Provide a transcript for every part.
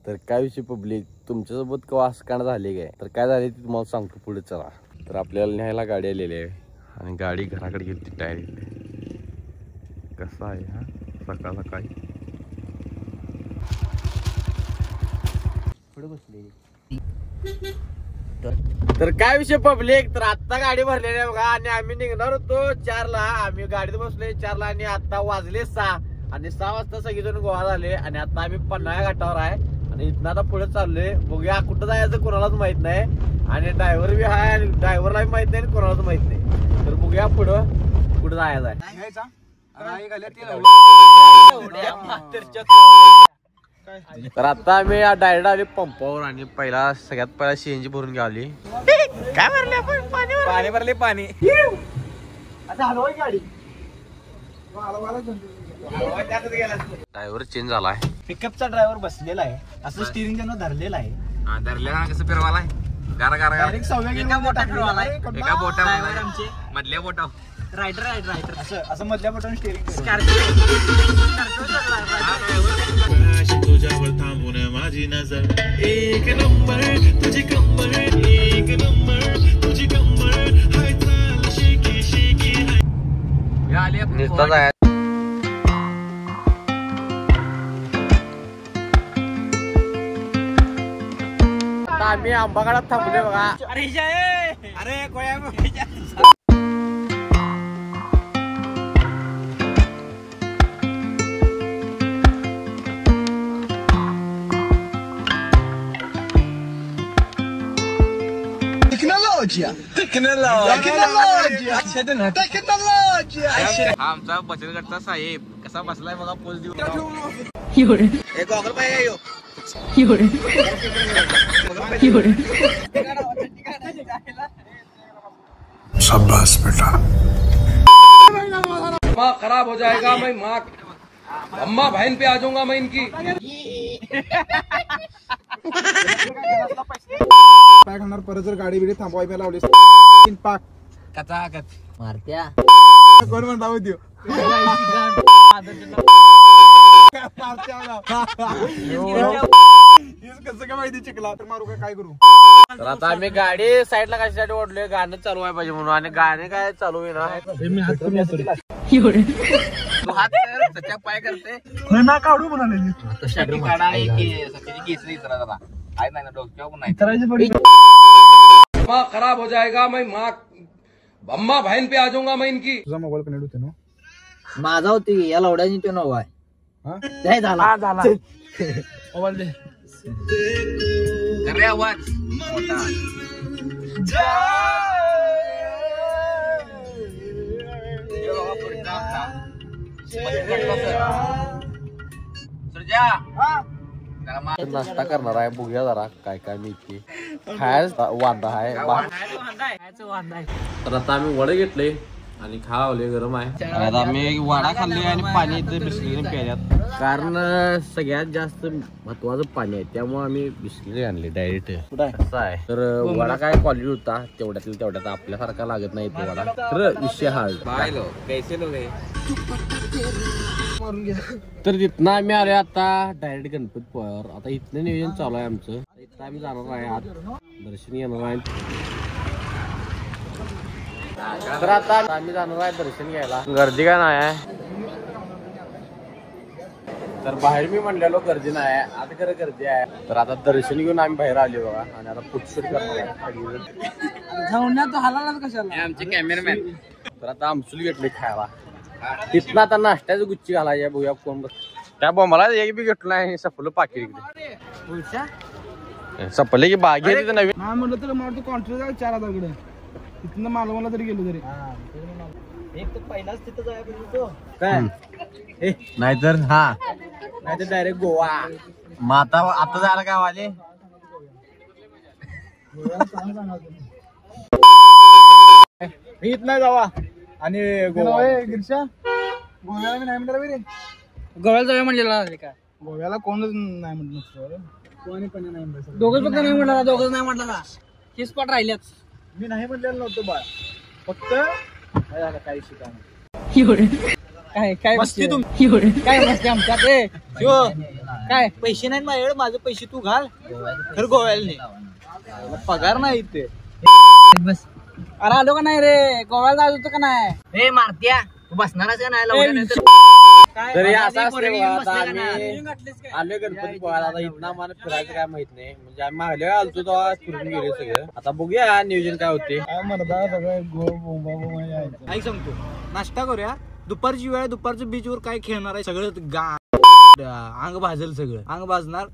तर काय विषय पब्लिक तुमच्यासोबत केव्हा असं कांड झाले काय तर काय झाले ते तुम्हाला सांगतो पुढे. चला तर आपल्याला न्यायला गाडी आलेली आहे आणि गाडी घराकडे गेली डायरेक्ट. कसं आहे हा सकाळ सकाळी पुढे बसले. तर काय विषय पब्लिक तर आत्ता गाडी भरलेली आहे बघा आणि आम्ही निघणार होतो 4ला. आम्ही गाडीत बसलोय 4ला आणि आता वाजले 6 आणि 6 वाजता सगळेजण गोळा झाले आणि आता आम्ही पन्हाळा घाटावर आहे आणि इथनं आता पुढे चाललोय. बघूया कुठं जायचं कोणालाच माहित नाही आणि ड्रायव्हर बी आहे आणि ड्रायव्हरलाही माहित नाही आणि कोणालाच माहित नाही. तर बघूया पुढं कुठं जायचं आहे. तर आता आम्ही डायरेक्ट आले पंपावर आणि सगळ्यात पहिला सीएनजी भरून घ्यावली. काय भरले आपण पाणी भरले पाणी गाडी. ड्रायव्हर चेंज झालाय. पिकअपचा ड्रायव्हर बसलेला आहे असं स्टीअरिंग त्यानं धरलेला आहे. धरलेला कसं फिरवालाय गारा गारा एका बोटा फिरवालाय एका बोटा आमचे मधल्या बोटा रायडर असं मधल्या बोटाने स्टीअरिंग. तुझ्यावर थांबून माझी नजर एक नंबर तुझी कंबर एक नंबर तुझी कंबर हाय चाल शेकी शेकी निस्ताच आहे. आम्ही आंबागाडात थांबलोय बघा. अरे कोया हा आमचा बचत गटचा साहेब कसा बसलाय बघा पोच देऊ. शाबाश बेटा. दिमाग खराब हो जाएगा. मैं माँ अम्मा बहन पे आ जाऊंगा मैं इनकी. काय करणार परत जर गाडी बिडी थांबवाय पहिला लावली पाक मारत्या कोण म्हणता होती कसं काय माहिती चिकला तर मारू काय करू. तर आता आम्ही गाडी साईडला कशासाठी ओढलोय गाणं चालू आहे पाहिजे म्हणून आणि गाणे काय चालू आहे ना त्याच्या पाय करते ना काढू म्हणाले दिमाग खराब हो जाएगा. मैं माँ अम्मा बहन पे आ जाऊंगा मैं इनकी. तुझा मोबाईल कनेक्ट होते ना माझा होती या लवड्याची तो नवा आहे. झाला मोबाईल दे. आवाज नाश्ता करणार आहे. बघूया जरा काय काय मिळते. खायचा वांदा आहे. तर आता आम्ही वडे घेतले आणि खावले गरम आहे. आता आम्ही वडा खाल्ले आणि पाणी बिस्किट प्यायल्यात कारण सगळ्यात जास्त महत्वाचं पाणी आहे त्यामुळे आम्ही बिस्किट आणले डायरेक्ट. असं आहे तर वडा काय क्वालिटी होता तेवढ्यात आपल्यासारखा लागत नाही तो वडा. तर विषय हा तर तिथनं आम्ही आलो आता डायरेक्ट गणपतीपुळ्यावर. आता इथलं नियोजन चालू आहे आमचं. इथं आम्ही जाणार आहे आज दर्शन घेणार आहे. तर आता आम्ही जाणार आहे दर्शन घ्यायला. गर्दी काय नाही आहे तर बाहेर मी म्हणलेलो गर्दी नाही आहे आता खरं गर्दी आहे. तर आता दर्शन घेऊन आम्ही बाहेर आलो बघा आणि आता फुटशूट करणार आहे आमचे कॅमेरामॅन. तर आता आमसूल घेतले खायला. तिथनं आता नाश्त्याचं गुच्ची घालायचे बघूया कोण त्या बोंबाला एक बी घेतलं नाही. सपलं पाकिट इकडे सपले की बाग आहे तिथं नवीन म्हटलं तर मला कॉन्ट्रॅक्ट 4,000 तिथनं मालवणला जरी गेलो तरी एक तर पहिलाच तिथं जायचं काय नाहीतर हा नाहीतर डायरेक्ट गोवा. मग आता जायला काय वाले मी इथं जावा आणि गोवा गिरशा गोव्याला मी नाही म्हटलं रे. गोव्याला जाऊया म्हणलेला का गोव्याला कोणच नाही म्हटलं. कोणी पण नाही म्हटलं. दोघं फक्त नाही म्हटला दोघं नाही म्हटला हे स्पॉट राहिल्यात. मी नाही म्हटलेलं नव्हतं बाळ फक्त काही शिकायला काय काय मस्ती काय मस्ती आमच्यात काय पैसे नाही माझ्याकडे, माझे पैसे तू घाल. खरं गोव्याला नाही, पगार नाही इथे. बस. अरे आलो का नाही रे, गोव्याला जायचं होतं का नाही? ए मारत्या, तू बसणारच का नाही लावल्या नाही तर? तरी असं असते बघा, आता आम्ही आलोय गणपती पोहायला. आता इथं आम्हाला फिरायचं काय माहित नाही, म्हणजे आम्ही मागल्या आलतो तेव्हा फिरून गेले सगळं. आता बघूया नियोजन काय होते. ऐक सांगतो, नाश्ता करूया. दुपारची वेळ, दुपारचं बीचवर काय खेळणार आहे सगळं अंग भाजल, सगळं अंग भाजणार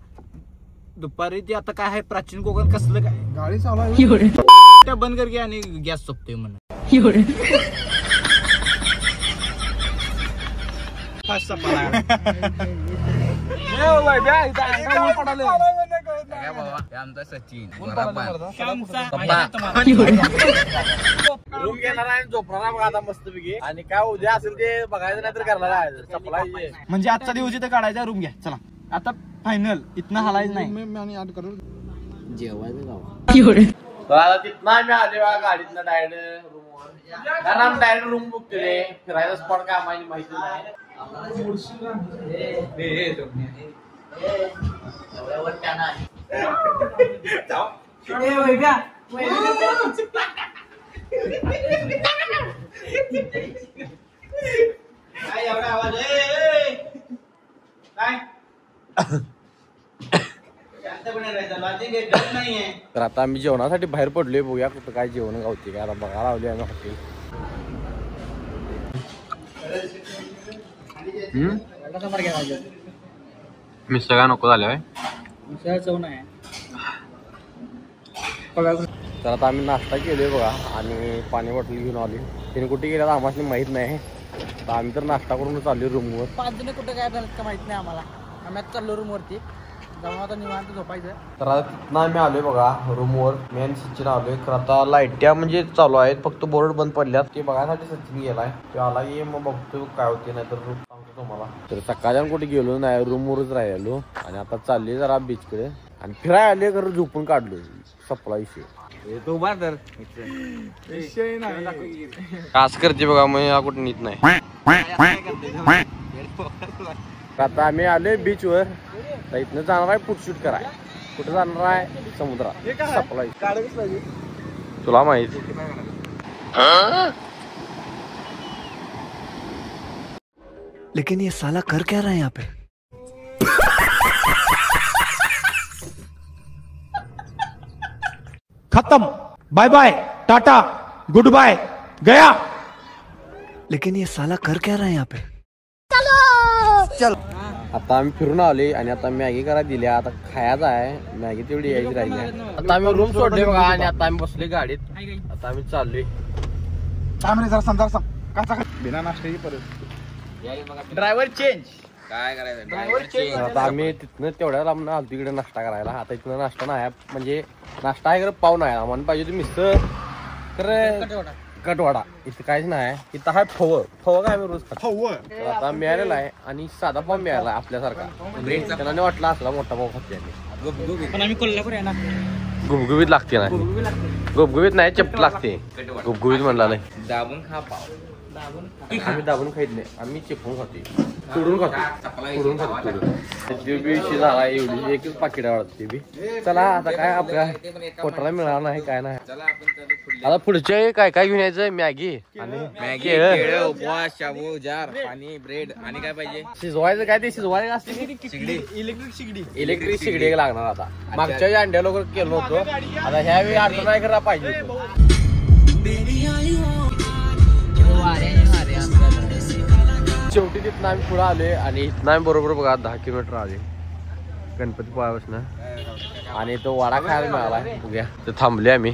दुपारी. ते आता काय आहे प्राचीन कोकण कसलं काय गाडी चालू बंद कर आणि गॅस सोपतोय म्हणून. रूम घेणार आणि झोपणार बघा आता मस्तपैकी. आणि काय उद्या असेल ते बघायचं नाही तर घरला जायचं सपलायचे. म्हणजे आजचा दिवस इथं काढायचा, रूम घ्या चला. आता फायनल इथनं हलायचं नाही. जेवायचं गाव. तर आता तिथनं आम्ही आले बघा गाडीतनं डायरेक्ट रूमवर. कारण आम्ही डायरेक्ट रूम बुक केले. फिरायचा स्पॉट काय आम्हाला माहिती नाही. तर आता आम्ही जेवणासाठी बाहेर पडलोय. बघूया कुठं काय जेवण गावते काय. आता बघा लावली आम्ही हॉटेल. मिसळ काय नको झालं. तर आता आम्ही नाश्ता केलोय बघा आणि पाणी बॉटल घेऊन आली. तिने कुठे गेल्या आम्हाला माहित नाही. तर आम्ही तर नाश्ता करून चाललोय रूमवर. 5 जण कुठे काय झालं का माहित नाही आम्हाला. आम्ही आता चाललो रूमवरती जाऊन, आता निवांत झोपायचं. तर आता तिथनं आम्ही आलोय बघा रूमवर. मेन सचिन आलोय. तर आता लाईट्या म्हणजे चालू आहेत, फक्त बोर्ड बंद पडल्यात. ते बघायसाठी सचिन गेलाय. तो आला की मग बघतो काय होते, नाही तर रूम सांगतो तुम्हाला. तर सकाळच्या कुठे गेलो नाही, रूमवरच राहिलो. आणि आता चालले जरा बीचकडे आणि फिराय आले, घर झोपून काढलो. सपला विषय तो बार तर असं करते बघा. मग कुठे नीट नाही. आता आम्ही आलोय बीचवर. इथनं जाणार आहे फुटशूट कराय. कुठं जाणार आहे समुद्रात. सपला तुला माहित. लेकिन ये साला कर क्या रहा है यहाँ पे? खत्म, bye bye, tata, goodbye, गया. लेकिन ये साला कर क्या रहा है यहाँ पे? आता आम्ही फिरून आले आणि आता मॅगी करायला दिल्या. आता खायचं आहे मॅगी, तेवढी यायची राहिली. आता आम्ही रूम सोडले बघा आणि आता आम्ही बसले गाडीत. आता आम्ही चाललोय. बिना नाश्त्याची परत ड्रायव्हर चेंज काय करायचं. आता आम्ही तिथनं तेवढ्या लांब आलो तिकडे नाश्ता करायला. आता इथनं नाश्ता नाही म्हणजे नाश्ता आहे खरं पाव नाही. आम्हाला पाहिजे तुम्ही मिसळ खरं कटवाडा. इथं काहीच नाही. इथं आहे फव काय आम्ही रोज खातो. आता मिळालेला आहे आणि साधा पाव मिळाला आपल्यासारखा. त्यांना नाही वाटला असला मोठा पाव खाते. आम्ही कोल्हापूर आहे ना. गुबगुबीत लागते ना. गुबगुबीत नाही चप्प लागते. गुबगुबीत म्हणला नाही. दाबून खा पाव. आम्ही दाबून खात नाही, आम्ही चिपवून खातो. सोडून खातो. विषय झाला. एवढी एकच पाकिट वाटते बी. चला आता काय आपल्या पोटाला मिळणार नाही काय नाही. आता पुढच्या काय काय घेऊन यायचं. मॅगी आणि उपवास, शाबू, जार, पाणी, ब्रेड आणि काय पाहिजे. शिजवायचं काय ते शिजवायचं असते. इलेक्ट्रिक शिगडी लागणार. आता मागच्या वेळी अंड्या लोक केलं होतं. आता ह्यावेळी अंडा नाही करा पाहिजे. शेवटी तिथनं आम्ही पुढे आलोय आणि इथनं आम्ही बरोबर बघा 10 किलोमीटर आले गणपती पोळ्यापासून. आणि तो वाडा खायला मिळाला. बघूया तर थांबले आम्ही.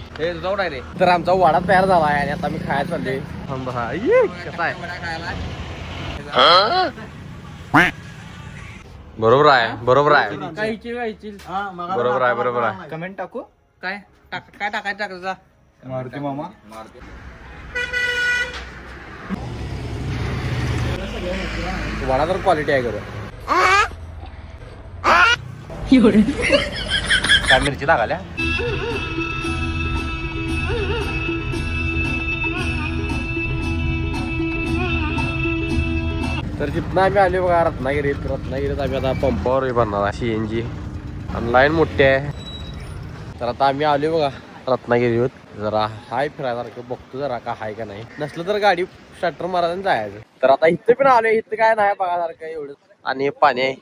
तर आमचा वाडा तयार झाला आहे आणि आता आम्ही खायला चाललोय. कसा आहे बरोबर आहे. बरोबर आहे. कमेंट टाकू. काय टाकायचं. मारुती मामा वाडा तर क्वालिटी आहे खरं. काय मिरची टाकाल्या. तर तिथनं आम्ही आलो बघा रत्नागिरीत आम्ही आता पंपावर बनणार आहे CNG आणि लाईन मोठी आहे. तर आता आम्ही आलो बघा रत्नागिरीवर. जरा हाय फिरायसारखं बघतो जरा का हाय का नाही. नसलं तर गाडी स्टार्टर मारायला जायचं. तर आता इथं पण आलोय. इथं काय नाही बघासारखं एवढं. आणि पाणी आहे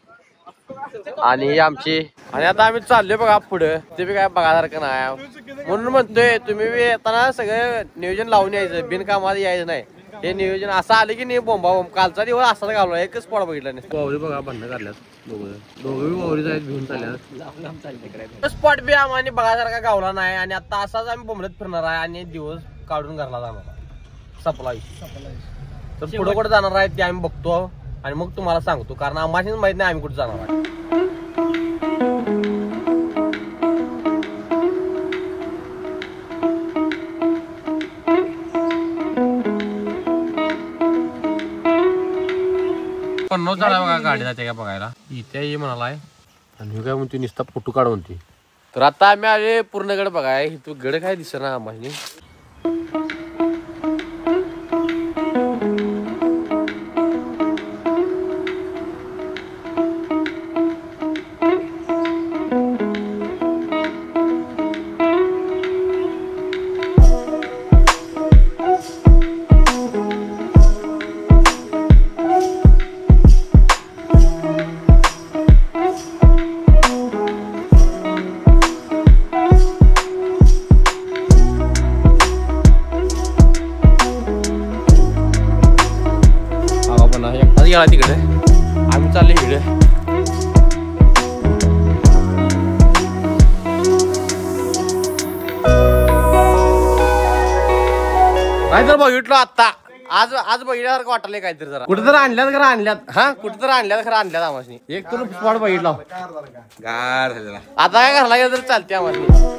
आणि आमची आणि आता आम्ही चाललोय बघा पुढं. ते बी काय बघासारखं नाही म्हणून म्हणतोय तुम्ही बी येताना सगळं नियोजन लावून यायचं. बिनकामाला यायचं नाही. हे नियोजन असं आलं की नाही बोंबा बोंब. कालचा दिवस असाच घालवा. एकच स्पॉट बघितला नाही. वावरी बघा भांडणं काढल्यात दोघं वावरीच आहेत घेऊन चालल्यात. स्पॉट बी आम्हाला बघासारखा गावला नाही आणि आता असाच आम्ही बोंबलत फिरणार आहे आणि दिवस काढून घरला जाणार सप्लाय. तर पुढे कुठे जाणार आहे ते आम्ही बघतो आणि मग तुम्हाला सांगतो. कारण आम्हाला माहित नाही आम्ही कुठे जाणार आहे. कन्नौज झाला बघा गाडी जाते का बघायला. इथे ये म्हणालाय आणि काय म्हणते नुसता फोटो काढ म्हणते. तर आता आम्ही आले पूर्ण गड बघाय. तू गड काय दिसत ना आम्हाला. तिकडे आम्ही चालले इकडे. काय तर बघितलं आता आज बघितल्यासारखं वाटलंय काहीतरी. जरा कुठे तर आणल्यात खरं आणल्यात. हा कुठे तर आणल्यात खरं आणल्यात आम्हाला. एक तर स्पॉट बघितला आता काय घरला गेलं तर चालते आम्हाला.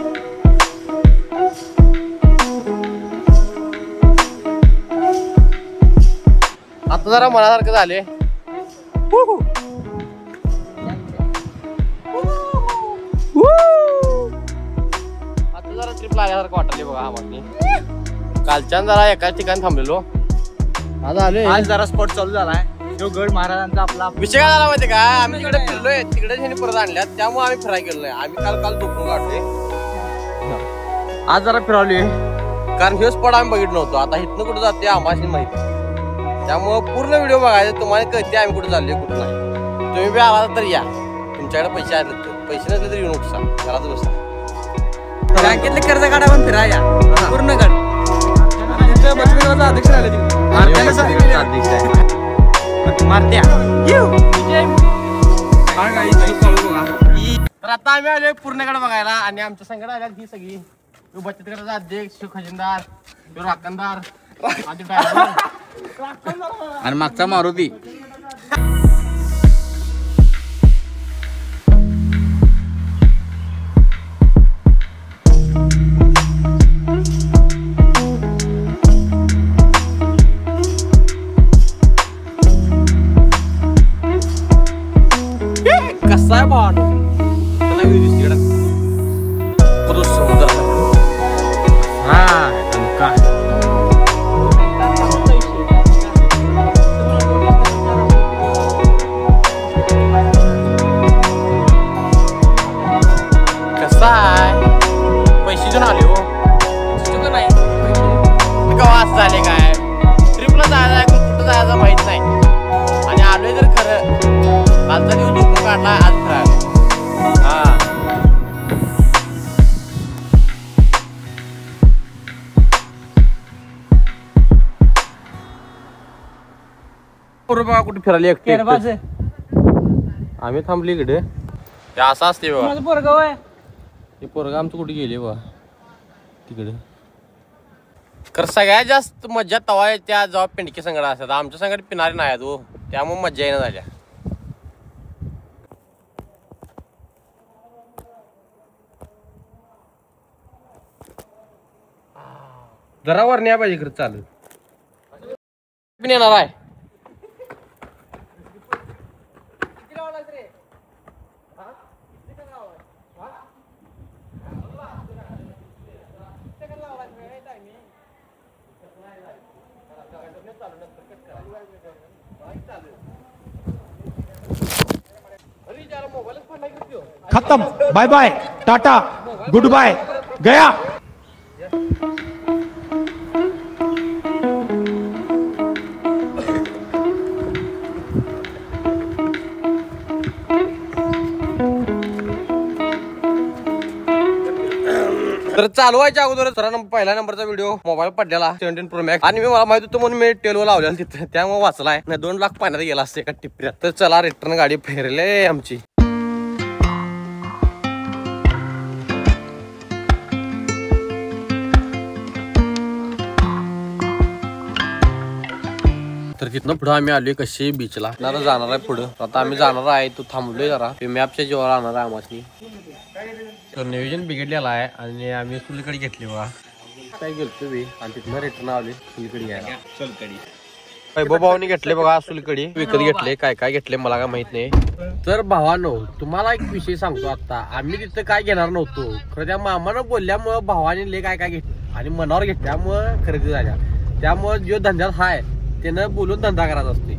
आता जरा मनासारखं झाले. आता जरा ट्रिप लागल्यासारखं वाटले बघा आम्हाला. कालच्या जरा एकाच ठिकाणी थांबलेलो. आज आले. आज जरा स्पॉट चालू झालाय. तो गड महाराजांचा आपला विषय काय झाला माहिती का. आम्ही तिकडे फिरलोय तिकडे परत आणल्यात त्यामुळे आम्ही फिरायला गेलो नाही. आम्ही काल झोपून काढले. आज जरा फिरवली कारण हे स्पॉट आम्ही बघितलं नव्हतो. आता इथनं कुठं जाते आम्हाला माहिती. त्यामुळे पूर्ण व्हिडिओ बघायचा. तुम्हाला कळते आम्ही कुठे चाललोय कुठं नाही. तुम्ही बी आला तर या. तुमच्याकडे पैसे आले तर पैसे नसले तर येऊ नुकसान घरात बसा. बँकेतले कर्ज काढा पण फिराया पूर्ण गड. अध्यक्ष राहिले तर आता आम्ही आलोय पूर्णकडे बघायला आणि आमच्या संघात आल्या ही सगळी बचत गटाचा अध्यक्ष खजिनदार राखणदार आणि मागचा मारुती. कसा आहे भावान तिकडे समुद्र. कसा आहे पैसे देऊन आले हो नाही केव्हा असं झाले काय. ट्रिपला जायचं कुठं जायचं माहित नाही आणि आलोय तर खरं. कालचा दिवस झोपून काढला आज फिरायला. हा बघा कुठे फिरायला एकटे आम्ही थांबली इकडे. ते असं असते बघा. हे पोरगा आमचं कुठे गेले बघा तिकडे. खरं सगळ्यात जास्त मज्जा तवा त्या जेव्हा पेंडके संगड असतात. आमच्या संगड पिणारे नाही आहेत हो त्यामुळे मज्जा येणं झाल्या. जरा वर न्या पाहिजे खरं चालू पण येणार आहे. Bye bye tata goodbye गया. तर चालवायच्या अगोदर सरांना पहिला नंबरचा व्हिडिओ मोबाईल पडलेला 17 प्रो मॅक्स आणि मला माहित होतं म्हणून मी टेलवर लावलेला तिथे, त्यामुळे वाचलाय नाही 2 लाख पाण्यात गेला असते एका टिपऱ्यात. तर चला रिटर्न गाडी फेरले आमची. तर तिथनं पुढे आम्ही आलोय कशी बीचला जाणार आहे पुढं. आता आम्ही जाणार आहे, तू थांबलोय जरा मॅपच्या जीवावर आणणार आहे आम्हाला. तर नियोजन बिघडलेला आहे आणि आम्ही सुलीकडे घेतली बघा काय गेलतो बी आणि तिथनं रिटर्न आले सुलीकडे घ्यायला. वैभव भावाने घेतले बघा सुलीकडे विकत घेतले. काय काय घेतले मला काय माहित नाही. तर भावानो तुम्हाला एक विषय सांगतो आता, आम्ही तिथं काय घेणार नव्हतो खरं त्या मामानं बोलल्यामुळं भावाने ले काय काय घेतले आणि मनावर घेतल्यामुळं खरेदी झाल्या. त्यामुळे जो धंद्यात हाय त्यानं बोलून धंदा करायचा असते,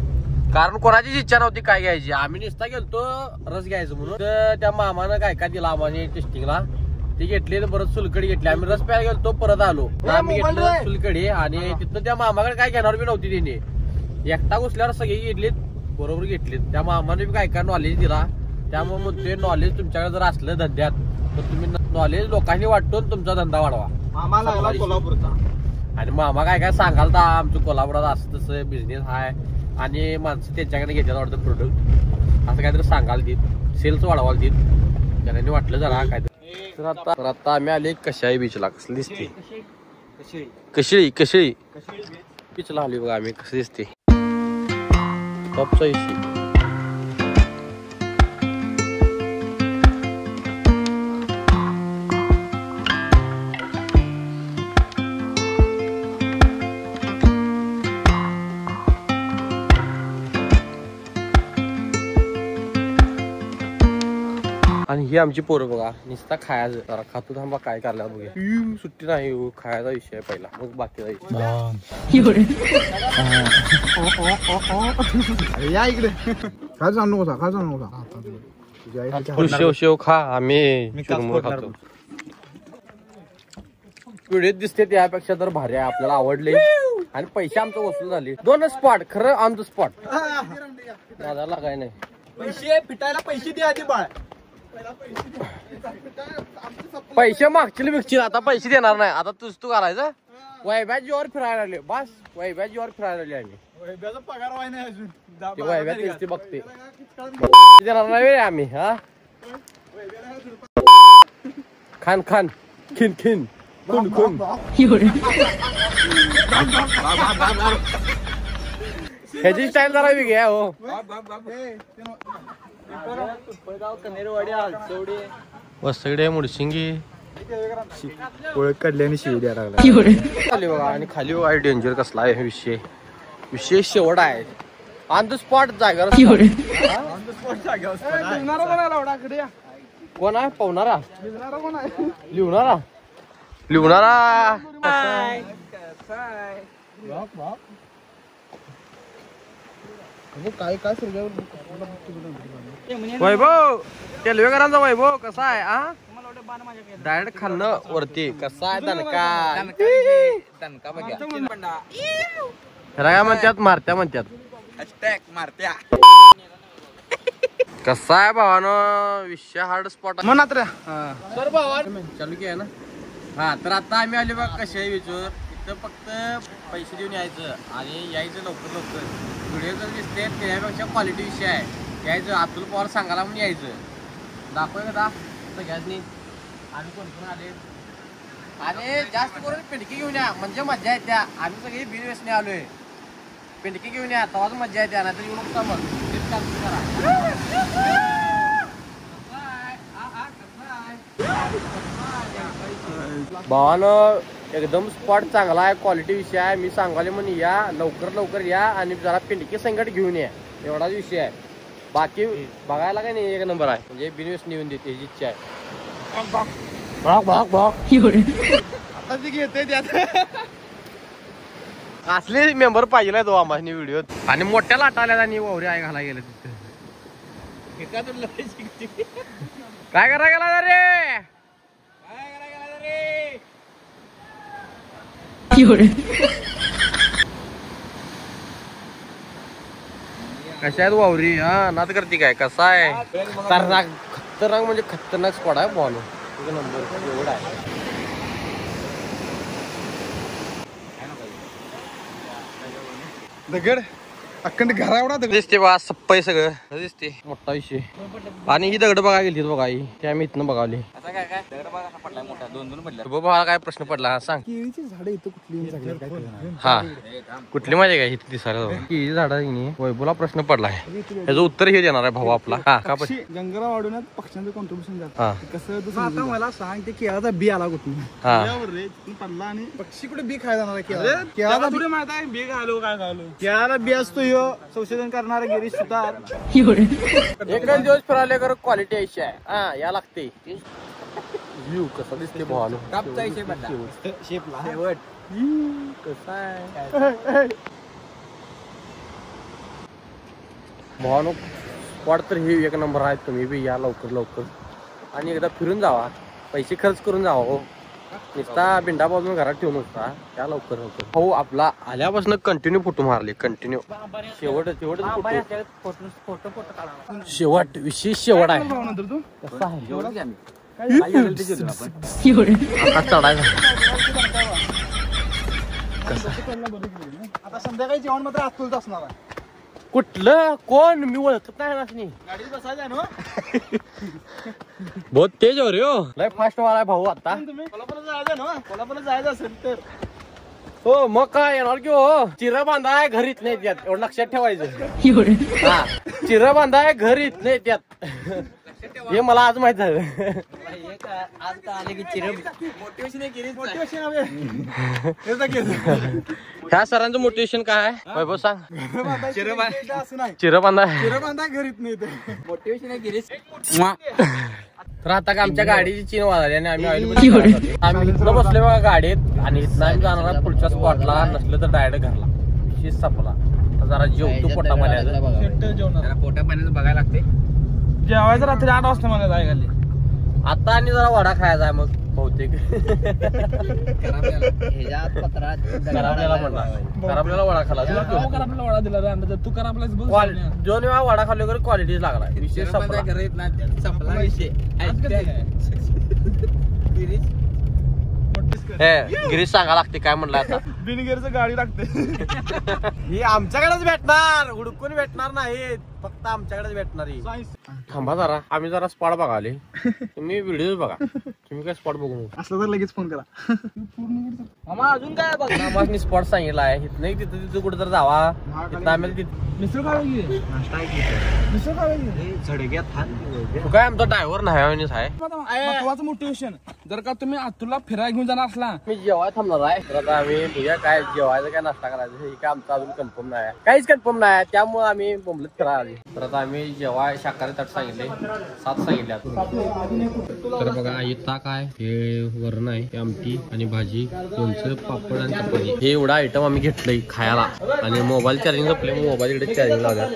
कारण कोणाचीच इच्छा नव्हती काय घ्यायची. आम्ही नुसता गेलतो रस घ्यायचं म्हणून. तर त्या मामानं काय काय दिला आम्हाला टेस्टिंगला ते घेतले. परत सुलकडी घेतली. आम्ही रस प्यायला गेलतो परत आलो. आम्ही घेतलं सुलकडी आणि तिथं त्या मामाकडे काय घेणार बी नव्हती त्याने. एकटा घुसल्यावर सगळी घेतलीत बरोबर घेतलीत. त्या मामाने बी काय काय नॉलेज दिला. त्यामुळे मग ते नॉलेज तुमच्याकडे जर असलं धंद्यात तर तुम्ही नॉलेज लोकांनी वाटून तुमचा धंदा वाढवा. मामा लागला कोल्हापूरचा आणि मामा काय काय सांगाल तर आमचं कोल्हापुरात असं तसं बिझनेस आहे आणि माणसं त्यांच्याकडे घेतात वाटतं प्रोडक्ट असं काहीतरी सांगाल देत सेल्स वाढवाल देत त्यांनी वाटलं जरा काय. तर आता आम्ही आले कशाई बीचला. कसली दिसते कशळी कशळी बीचला आली बघा आम्ही. कसं दिसते टॉपचा इशी. आणि ही आमची पोरं बघा नुसता खायचं. जरा खातो थांबा काय करल्या बघा. सुट्टी नाही खायचा विषय आहे पहिला मग बाकीचा विषय. या इकडे काय जाणू कसा काय जाणू शेव शेव खा आम्ही चुरमुर खातो. व्हिडिओ दिसते त्यापेक्षा तर भारी आहे. आपल्याला आवडले आणि पैसे आमचं वसूल झाले. 2 स्पॉट खरं ऑन द स्पॉट. दादाला काय नाही पैसे फिटायला पैसे द्या आधी बाळ. पैसे मागतील विकतील आता पैसे देणार नाही. आता तू घालायचं वैभ्या जीवावर फिरायला आले बस. वैभ्या जीवावर फिरायला आले आम्ही. पगार व्हाय नाही अजून. ते वैभ्या तेच ते बघते देणार नाही आम्ही. हा खान खान खिन खिन खून खून ह्याची स्टाईल जरा वेगळी आहे हो. वसगडे मुडशिंगी ओळख काढली आणि शिवी द्यायला लागला. खाली बघा आणि खाली बघा डेंजर कसला आहे विषय. विषय शेवट आहे ऑन द स्पॉट जागेवर. कोण आहे पावणारा लिहणारा लिहणारा. काय काय वैभव टेल्वेकरांचा वैभव कसा आहे हा डायरेक्ट खाल्लं वरती. कसा आहे दणका ह्याला काय म्हणतात मारत्या म्हणतात. कसा आहे भावानं विषय हार्ड स्पॉट म्हणत रे. सर भावा चालू की आहे ना. हा तर आता आम्ही आले बघ कशा विचार. इथं फक्त पैसे देऊन यायचं आणि यायचं लवकर लवकर. व्हिडिओ जर दिसते त्यापेक्षा क्वालिटी विषय आहे. यायचं अतुल पवार सांगायला म्हणून यायचं. दाखव का सगळ्यांनी आणि कोण कोण आले. आणि जास्त करून पिंडकी घेऊन या म्हणजे मजा येते. आम्ही सगळी बिनवेसने आलोय. पिंडकी घेऊन या तेव्हाच मजा येते. नाहीतर येऊ नको मग भावानं एकदम स्पॉट चांगला आहे. क्वालिटी विषय आहे. मी सांगाले म्हणून या लवकर लवकर या आणि जरा पिंडकी संकट घेऊन या एवढाच विषय आहे. बाकी बघायला काय नाही एक नंबर आहे. म्हणजे बिनवेस नेऊन देते ही इच्छा आहे. असले मेंबर पाहिजे तो आम्हाला व्हिडिओ. आणि मोठ्या लाटा आल्या आणि ववरे आहे घाला गेलं तिथे. काय करा गेला रे? कशा आहेत वावरी? हा नाद करते काय? कसा आहे? खतरनाक म्हणजे खतरनाक स्पॉट आहे बॉल नंबर एवढा आहे. दगड अखंड घरा एवढा दगड दिसते बा सप्पाई सगळं दिसते. मोठा विषय. आणि ही दगड बघा गेली बघा ही ते आम्ही इथनं बघावली. आता काय काय दगड बघा पडलाय मोठा 2-2 पडला. बाबा काय प्रश्न पडला सांग. केळीची झाडं इथं कुठली हा कुठली माझी काय इथे दिसायला केळी झाड वैभवला प्रश्न पडलाय. याचं उत्तर हे देणार आहे भाऊ आपला. हा का जंगला वाढवण्यात पक्ष्यांचं कॉन्ट्रीब्युशन जातं. हा कसं आता मला सांग ते केळाचा बी आला कुठून पडला आणि पक्षी कुठे बी खायला जाणार केळाला थोडी माहित आहे बी घालू काय घालू. केळाला बी असतो ह्यो संशोधन करणारा गिरीश सुतार. एकच दिवस फिरायला कर क्वालिटी अशी आहे. हा या लागते व्ह्यू कसा दिसते भावानो. कसा आहे भावानो. स्पॉट तर हे एक नंबर आहे. तुम्ही बी या लवकर लवकर आणि एकदा फिरून जावा. पैसे खर्च करून जावा हो. नुसता बिंडा बाजून घरात ठेवून नसता. त्या लवकर लवकर हो. आपला आल्यापासून कंटिन्यू फोटो मारले कंटिन्यू. शेवट शेवट विशेष शेवट आहे. आता चढायचा आता संध्याकाळी जेवण मात्र आतुलच असणार आहे. कुठलं कोण मी ओळखत नाही. गाडीत बसायचं ना बहुत तेज हो रे हो. लय फास्ट वाला भाऊ आता. तुम्ही कोल्हापूरला जायचं ना. कोल्हापूरला जायचं असेल तर हो मग काय येणार की हो. चिरं बांधाय घर इथं नाही त्यात एवढं लक्षात ठेवायचं. हा चिरं बांधाय घर इथं नाही त्यात हे मला आज माहित झालं. आज का आले की चिरं ह्या सरांचं मोटिवेशन काय आहे वैभव सांग. चिरं बांधाय घरीत नाही मोटिवेशन आहे गिरीश. तर आता का आमच्या गाडीची चीन वाजली आणि आम्ही आम्ही इथनं बसले बघा गाडीत आणि इथनं आम्ही जाणार आहे पुढच्या स्पॉटला. नसलं तर डायरेक्ट घरला. विशेष संपला. जरा जेवतो पोटा पाण्याचं. पोटा पाण्याचं बघायला लागते. जेवायचं रात्री 8 वाजता मला जाय घाली. आता आणि जरा वडा खायचा आहे मग बहुतेक. करापल्याला वडा खाला. वडा दिला तू करा दोन वेळा वडा खाल्ले वगैरे क्वालिटी लागला. विशेष संपला विषय. गिरीश सांगा लागते काय म्हणलं आता. बिनगेरचं गाडी लागते. ही आमच्याकडेच भेटणार. हुडकून भेटणार नाही. फक्त आमच्याकडेच भेटणार. थांबा जरा आम्ही जरा स्पॉट बघाले. तुम्ही व्हिडिओ बघा. तुम्ही काय स्पॉट बघू असलं तर लगेच फोन करा. मामा अजून काय बघ. आम्हाला स्पॉट सांगितला आहे. इथं तिथं कुठं तर जावा. तिथं आम्ही मिसळ खावे मिसळ खावे झडग्यात तू काय आमचा ड्रायव्हर नाही आहे. महत्वाचं मोटिवेशन. जर का तुम्ही आतुला फिरायला घेऊन जाणार असला मी जेवाय थांबणार आहे. तर आता आम्ही बघूया काय जेवायचं काय नाश्ता करायचं हे काय आमचं अजून कन्फर्म नाही. काहीच कन्फर्म नाही. त्यामुळे आम्ही बोंबलत फिरायला आली. तर आता आम्ही जेवाय शाकाहारी ताट सांगितले 7 सांगितले. तर बघा इथं काय हे वरण आहे. आमटी आणि भाजी लोणचं पापड आणि चपाती हे एवढा आयटम आम्ही घेतलंय खायला. आणि मोबाईल चार्जिंग आपले मोबाईल इकडे चार्जिंग लावल्या.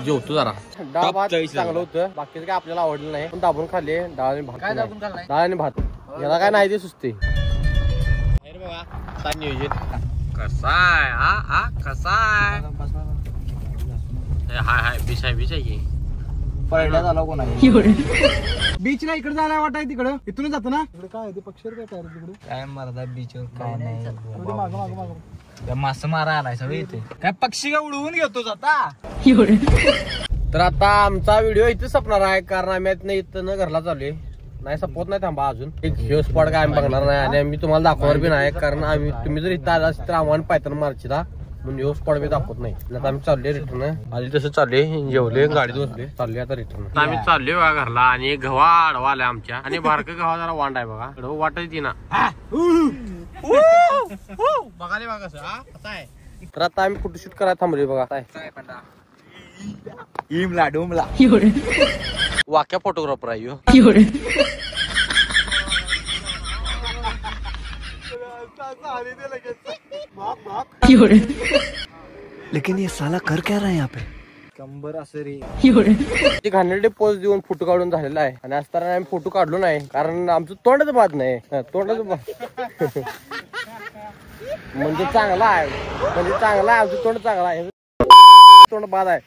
जेवतो जरा. डाळ भात चांगलं होतं. बाकीचं काय आपल्याला आवडलं नाही. पण दाबून खाल्ले डाळ आणि भात. डाळ आणि भात याला काय नाही ते सुचते. बघा नियोजन कसा आहे. हा कसा आहे. हाय बिछ आहे पडल्या झाला कोण आहे. बीचला इकडे जायला वाटाय तिकडं. इथूनच जातो ना. इकडे काय ते पक्षी काय तिकडे काय मारदा बीचवर काय नाही. माग मासे मारा आलाय सगळे इथे. काय पक्षी का उडवून घेतो आता. तर आता आमचा व्हिडिओ इथे संपणार आहे. कारण आम्ही इथं घरला चाललोय. नाही सपवत नाही थांबा अजून. एक हिरो स्पॉट काय आम्ही बघणार नाही. आणि आम्ही तुम्हाला दाखवणार बी नाही. कारण आम्ही तुम्ही जर इथं आला तर आम्हाला पायथन मार्चला म्हणून हिरो स्पॉट बी दाखवत नाही. आता आम्ही चाललोय रिटर्न. आधी तसं चालले जेवले गाडीत बसले चालले आता रिटर्न. आम्ही चाललोय बघा घरला. आणि गव्हा आडवा आलाय आमच्या. आणि बारक गव्हा जरा वांड आहे बघा. वाटत ती ना बघाले बघा कसं आहे. तर आता आम्ही फोटोशूट करायला थांबलोय बघा. इमला डोमला वाक्या फोटोग्राफर आहे. लेकिन ये साला कर क्या रहा है यहाँ पे. नंबर असं रे. ती घाणेरडी पोज देऊन फोटो काढून झालेला आहे आणि असताना आम्ही फोटो काढलो नाही कारण आमचं तोंडच बाद नाही. तोंडच म्हणजे चांगला आहे आमचं तोंड चांगला आहे. तोंड बाद आहे.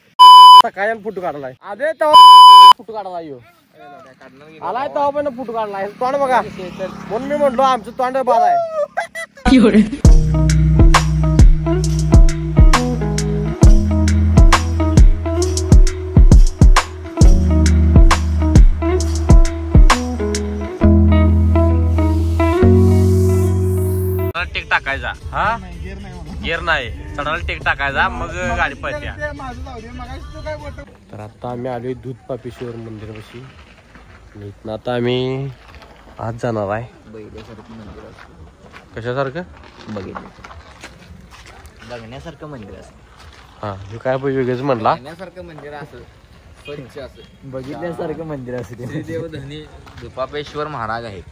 सकाळी फोटो काढलाय अरे तेव्हा फोटो काढला यो आलाय तेव्हा पण फोटो काढलाय. तोंड बघा म्हणून मी म्हटलो आमचं तोंड बाद आहे. टेक टाकायचा हा गिअर नाही चढायला टेक टाकायचा मग गाडी पळते. तर आता आम्ही आलोय दूध पापेश्वर मंदिरापाशी. इथनं आता आम्ही आज जाणार आहे. कशासारखं बघण्यासारखं मंदिर असं. हा हे काय वेगळंच म्हणला. बघण्यासारखं मंदिर असं स्वच्छ असं बघितल्यासारखं मंदिर असं. श्रीदेव धनी दुपापेश्वर महाराज आहेत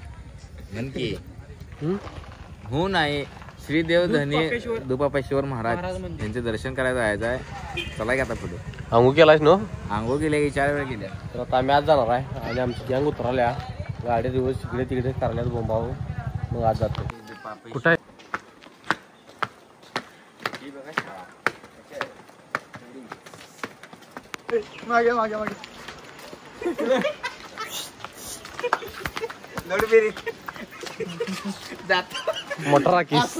म्हणकी हो नाही. श्रीदेव धनी दुपापेश्वर महाराज यांचे दर्शन करायला जायचं आहे. चला की आता पुढे. अंगू केलायस नो आंघोळ गेल्या की 4 वेळा गेल्या. तर आता आम्ही आज जाणार आहे आणि आमची गँग उतरल्या. गाडी दिवस इकडे तिकडे करण्यात बोंबावून मग आज जातो. कुठं आहे मागे मागे मागे मोटर राखीस.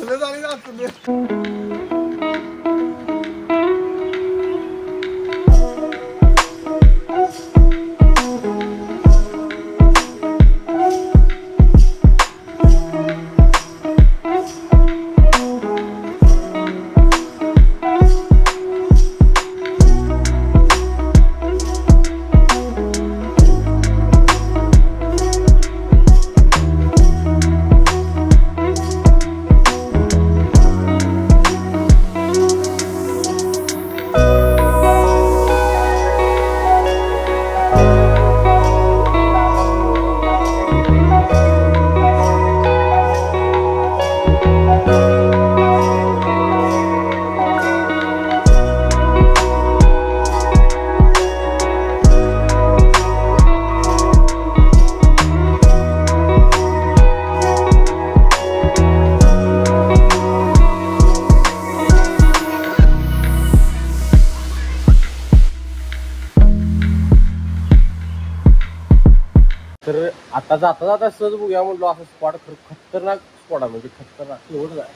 तर आता जाता सहज बघूया म्हणलो. असं स्पॉट खतरनाक स्पॉट आहे म्हणजे खतरनाक शेवट आहे.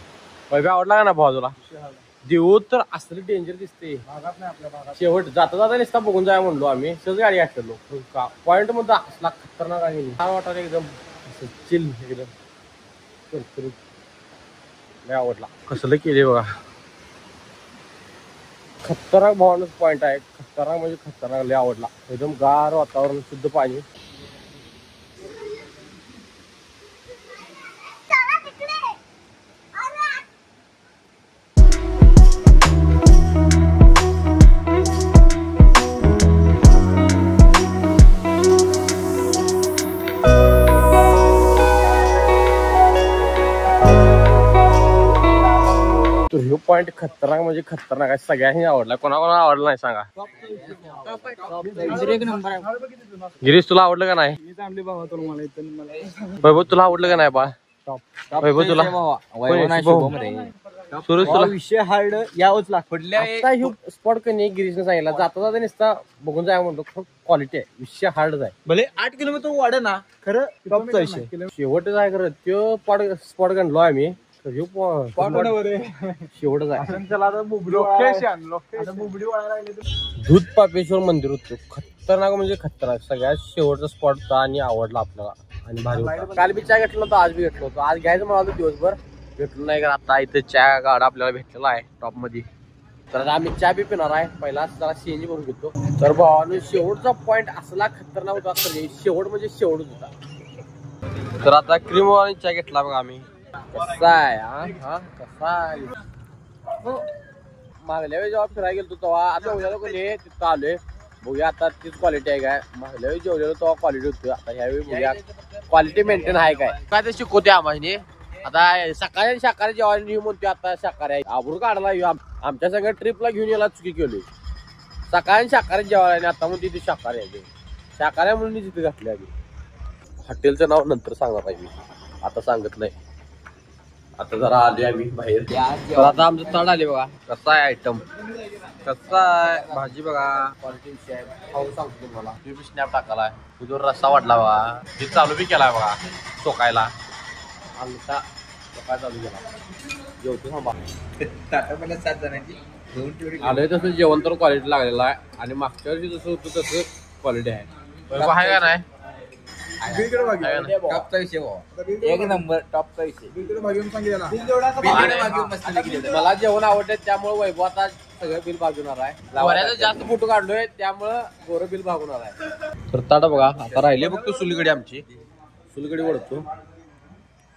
वैभव आवडला का ना भाऊ तुला. देऊ तर असले डेंजर दिसते शेवट जाता निसता बघून जाय म्हणलो आम्ही. सहज गाडी घातलेलो पॉइंट मध्ये असला खतरनाक आहे. छान वाटायला एकदम चिल एकदम नाही आवडला. कसलं केले बघा खतरनाक भावानच पॉइंट आहे. खतरनाक म्हणजे खतरनाक लय आवडला. एकदम गार वातावरण शुद्ध पाणी. तर ह्यो पॉइंट खतरनाक म्हणजे खतरनाक आहे. सगळ्यांनी आवडला. कोणाकोणा आवडला नाही सांगा. गिरीश तुला आवडलं का नाही. वैभव तुला आवडलं का नाही बा. वैभव तुला सुरेश तुला विषय हार्ड यावंच लागतं. स्पॉट कधी गिरीशने सांगितलं जाता जाता नुसता बघून जाय म्हणतो. खूप क्वालिटी आहे. विषय हार्डच आहे. भले 8 किलोमीटर वाढ ना खरं टॉपचा विषय शेवटच आहे खरं. तो स्पॉट गणलो आम्ही. शेवटच आहे. दूध पापेश्वर मंदिर होतं खतरनाक म्हणजे खतरनाक. सगळ्यात शेवटचा स्पॉट होता आणि आवडला आपल्याला आणि भारी होता. काल बी चहा घेतला होता आज बी घेतलं होतं. आज घ्यायचं म्हणालो दिवसभर भेटलो नाही. आता इथे चहा गाडा आपल्याला भेटलेला आहे टॉप मध्ये. तर आम्ही चहा बी पिणार आहे. पहिला जरा सीएनजी भरून घेतो. तर भावाने शेवटचा पॉइंट असला खतरनाक होता. शेवट म्हणजे शेवटच होता. तर आता क्रीम वाला चहा घेतला बघा आम्ही. कसा आहे हा कसा आहे. मागल्या वेळी जेव्हा फिरायला गेलो तेव्हा आता उद्याला कोणी तिथं आलोय. बघूया आता तीच क्वालिटी आहे काय. मागल्या वेळी जेवलेलो तेव्हा क्वालिटी होती. आता ह्यावेळी बघूया क्वालिटी मेंटेन आहे काय. काय ते शिकवते आम्हाला. आता सकाळी शाकाहारी जेवायला म्हणतो. आता शाकाहारी आहे. आबरू काढला आमच्या सगळ्या ट्रिपला घेऊन यायला चुकी केली. सकाळी शाकाहारी जेवायला आणि आता म्हणून तिथे शाकाहारी आहे. शाकाहारी म्हणून तिथे घातली आधी. हॉटेलचं नाव नंतर सांगणार आहे मी, आता सांगत नाही. आता जरा आले आम्ही बाहेर. तर आता आमचं तळ आले बघा. कसा आहे आयटम, कसा आहे भाजी बघा. क्वालिटी खाऊ सांगतो तुम्हाला. तुम्ही स्नॅप टाकालाय, तुझ्यावर रस्सा वाटला बघा. हे चालू बी केलाय बघा चोकायला. आमचा चोकाय चालू केला. जेवतो थांबा. आलोय तसं जेवण तर क्वालिटी लागलेलं आहे. आणि मागच्या वर्षी जसं होतं तसं क्वालिटी आहे. आहे का नाही? टॉपचा विषय एक नंबर, टॉपचा विषय. मला जेवण आवडते त्यामुळे वैभव आता सगळं बिल भागवणार आहे. जास्त फोटो काढलोय त्यामुळे गोरं बिल भागवणार आहे. तर ताटा बघा आता राहिले फक्त सुलीकडे आमची. सुलीकडे वळतो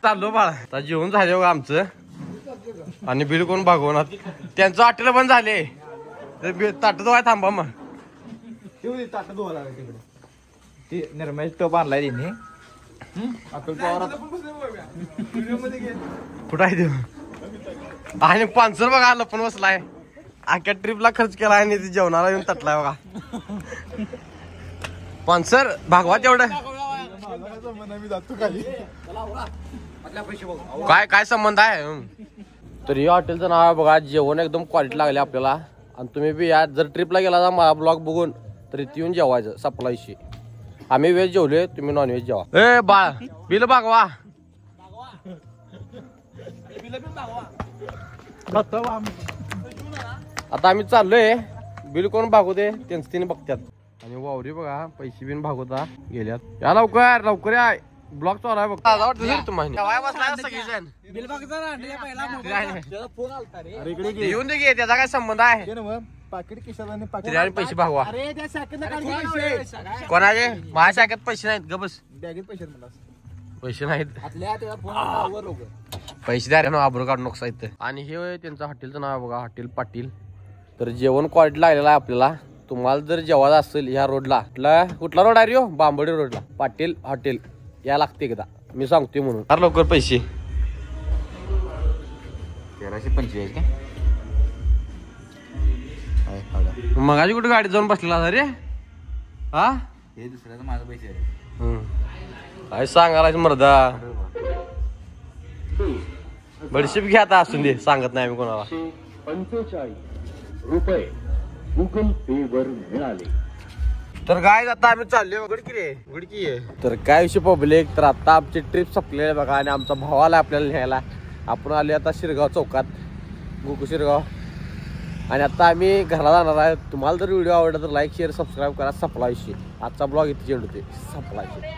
चाललो बाळा. आता जेवण झाले बघा आमचं आणि बिल कोण भागवणार. त्यांचं हॉटेल पण झाले. ताट तो आहे थांबा मग. निर्मल टोप आणलाय त्यांनी. कुठं आहे ते? आणि पानसर बघा लपून बसलाय. अख्या ट्रिपला खर्च केला आणि ते जेवणाला येऊन तटलाय बघा. पानसर भागवा तेवढं. काय काय संबंध आहे? तर या हॉटेलचं नाव आहे बघा. जेवण एकदम क्वालिटी लागले आपल्याला. आणि तुम्ही बी या जर ट्रिपला गेला तर मला ब्लॉग बघून तर इथे येऊन जेवायचं. सप्लायशी आम्ही व्हेज जेवलोय, तुम्ही नॉन व्हेज जेवा. ए बाळ बिल भागवा. आता आम्ही चाललोय. बिल कोण भागवते त्यांचं तिने बघतात. आणि वावरी बघा पैसे बिन भागवता गेल्यात. या लवकर लवकर या. ब्लॉग चालू आहे बघ. तुम्हाला येऊन दे गे. त्याचा काय संबंध आहे? पाकिट किशात आणि आणि पैसे भागवा. कोणाचे? माझ्या शाखेत पैसे नाहीत. ग बस. बॅगेत पैसे म्हणला. पैसे नाहीत. पैसे द्या ना. आब्रू काढून नको इथं. आणि हे त्यांचं हॉटेलचं नाव आहे बघा, हॉटेल पाटील. तर जेवण क्वालिटी लागलेलं आहे आपल्याला. तुम्हाला जर जेवायचं असेल ह्या रोडला, कुठला रोड आहे रे? बांबोडी रोडला पाटील हॉटेल या लागते एकदा. मी सांगतोय म्हणून. फार लवकर पैसे 1325 काय? मगाशी कुठे गाडी जाऊन बसलेला रे? हा हे दुसऱ्याचं माझं पैसे आहे. काय सांगायला मर्दा. बडीशिप घ्या आता असून दे. सांगत नाही आम्ही कोणाला. 45 रुपये गुगल पे वर मिळाले. तर काय आता आम्ही चाललोय उघडकी आहे. तर काय विषय पब्लिक. तर आता आमची ट्रिप संपलेली आहे बघा. आणि आमचा भाव आला आपल्याला न्यायला. आपण आले आता शिरगाव चौकात, गोकू शिरगाव. आणि आता आम्ही घराला जाणार आहे. तुम्हाला जर व्हिडिओ आवडला तर लाईक शेअर सबस्क्राईब करा. सप्लायशी आजचा ब्लॉग इथे चेंड होते. सप्लायशी.